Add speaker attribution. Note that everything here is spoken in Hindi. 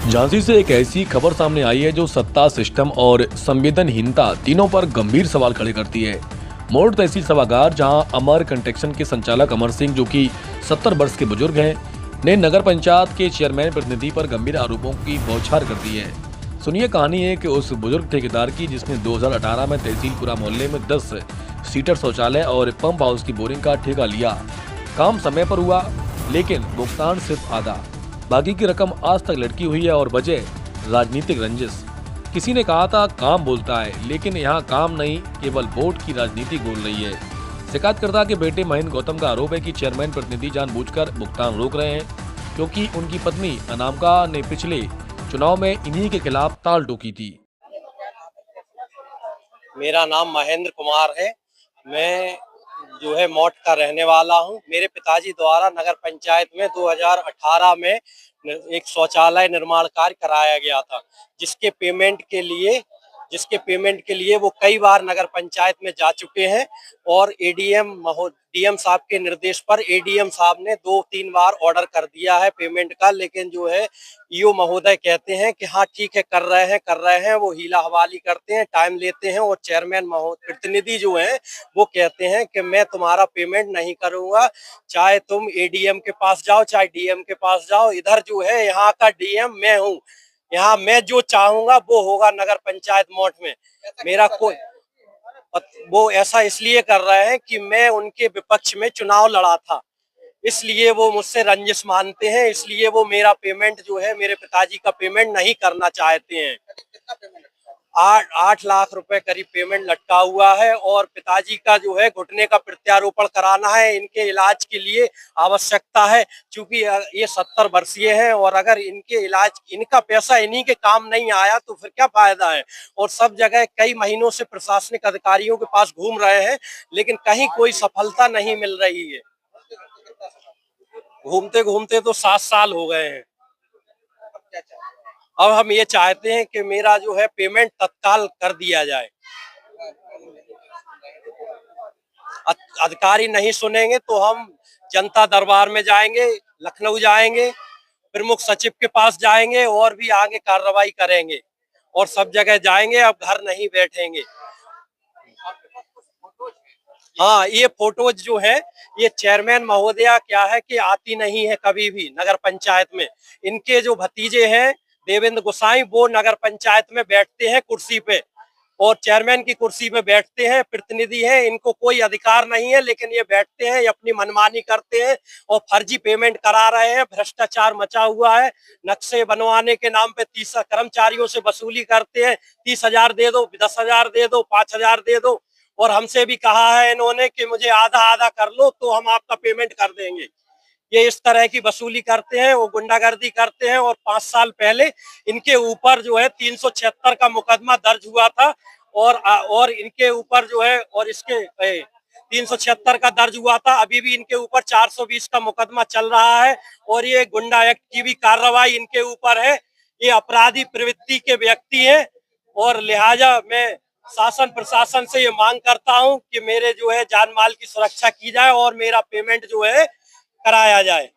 Speaker 1: झांसी से एक ऐसी खबर सामने आई है जो सत्ता, सिस्टम और संवेदनहीनता तीनों पर गंभीर सवाल खड़े करती है। मोड़ तहसील सभागार, जहां अमर कंस्ट्रक्शन के संचालक अमर सिंह, जो कि 70 वर्ष के बुजुर्ग हैं, ने नगर पंचायत के चेयरमैन प्रतिनिधि पर गंभीर आरोपों की बौछार कर दी है। सुनिए कहानी है कि उस बुजुर्ग ठेकेदार की, जिसने 2018 में तहसीलपुरा मोहल्ले में 10 सीटर शौचालय और पंप हाउस की बोरिंग का ठेका लिया। काम समय पर हुआ, लेकिन भुगतान सिर्फ आधा, बाकी की रकम आज तक लटकी हुई है। और वजह राजनीतिक रंजिश। किसी ने कहा था काम बोलता है, लेकिन यहाँ काम नहीं, केवल वोट की राजनीति बोल रही है। शिकायतकर्ता के बेटे महेंद्र गौतम का आरोप है कि चेयरमैन प्रतिनिधि जानबूझकर भुगतान रोक रहे हैं, क्योंकि उनकी पत्नी अनामिका ने पिछले चुनाव में इन्हीं के खिलाफ ताल ठोकी थी।
Speaker 2: मेरा नाम महेंद्र कुमार है। मैं जो है मौट का रहने वाला हूं। मेरे पिताजी द्वारा नगर पंचायत में 2018 में एक शौचालय निर्माण कार्य कराया गया था, जिसके पेमेंट के लिए वो कई बार नगर पंचायत में जा चुके हैं। और डीएम साहब के निर्देश पर एडीएम साहब ने 2-3 बार ऑर्डर कर दिया है पेमेंट का, लेकिन जो है ईओ महोदय कहते हैं कि हाँ ठीक है, कर रहे हैं। वो हीला हवाली करते हैं, टाइम लेते हैं। और चेयरमैन प्रतिनिधि जो है वो कहते हैं कि मैं तुम्हारा पेमेंट नहीं करूंगा, चाहे तुम एडीएम के पास जाओ, चाहे डीएम के पास जाओ। इधर जो है यहाँ का डीएम मैं हूँ। यहाँ मैं जो चाहूंगा वो होगा नगर पंचायत मोट में। मेरा कोई वो ऐसा इसलिए कर रहे हैं कि मैं उनके विपक्ष में चुनाव लड़ा था, इसलिए वो मुझसे रंजिश मानते हैं। इसलिए वो मेरा पेमेंट जो है, मेरे पिताजी का पेमेंट नहीं करना चाहते हैं। 8 लाख रुपए करीब पेमेंट लटका हुआ है। और पिताजी का जो है घुटने का प्रत्यारोपण कराना है, इनके इलाज के लिए आवश्यकता है, क्योंकि ये 70 वर्षीय हैं। और अगर इनका पैसा इन्हीं के काम नहीं आया तो फिर क्या फायदा है। और सब जगह कई महीनों से प्रशासनिक अधिकारियों के पास घूम रहे हैं, लेकिन कहीं कोई सफलता नहीं मिल रही है। घूमते घूमते तो 7 साल हो गए हैं। अब हम ये चाहते हैं कि मेरा जो है पेमेंट तत्काल कर दिया जाए। अधिकारी नहीं सुनेंगे तो हम जनता दरबार में जाएंगे, लखनऊ जाएंगे, प्रमुख सचिव के पास जाएंगे और भी आगे कार्रवाई करेंगे। और सब जगह जाएंगे, अब घर नहीं बैठेंगे। हाँ, ये फोटोज जो है, ये चेयरमैन महोदया क्या है कि आती नहीं है कभी भी नगर पंचायत में। इनके जो भतीजे हैं देवेंद्र गोसाई, वो नगर पंचायत में बैठते हैं कुर्सी पे, और चेयरमैन की कुर्सी पे बैठते हैं। प्रतिनिधि हैं, इनको कोई अधिकार नहीं है, लेकिन ये बैठते हैं, ये अपनी मनमानी करते हैं और फर्जी पेमेंट करा रहे हैं। भ्रष्टाचार मचा हुआ है। नक्शे बनवाने के नाम पे 30 कर्मचारियों से वसूली करते हैं। 30,000 दे दो, 10,000 दे दो, 5,000 दे दो। और हमसे भी कहा है इन्होंने कि मुझे आधा आधा कर लो तो हम आपका पेमेंट कर देंगे। ये इस तरह की वसूली करते हैं, वो गुंडागर्दी करते हैं। और 5 साल पहले इनके ऊपर जो है 376 का मुकदमा दर्ज हुआ था। और इनके ऊपर जो है, और इसके 376 का दर्ज हुआ था। अभी भी इनके ऊपर 420 का मुकदमा चल रहा है। और ये गुंडा एक्ट की भी कार्रवाई इनके ऊपर है। ये अपराधी प्रवृत्ति के व्यक्ति हैं। और लिहाजा मैं शासन प्रशासन से ये मांग करता हूं कि मेरे जो है जान माल की सुरक्षा की जाए और मेरा पेमेंट जो है कराया जाए।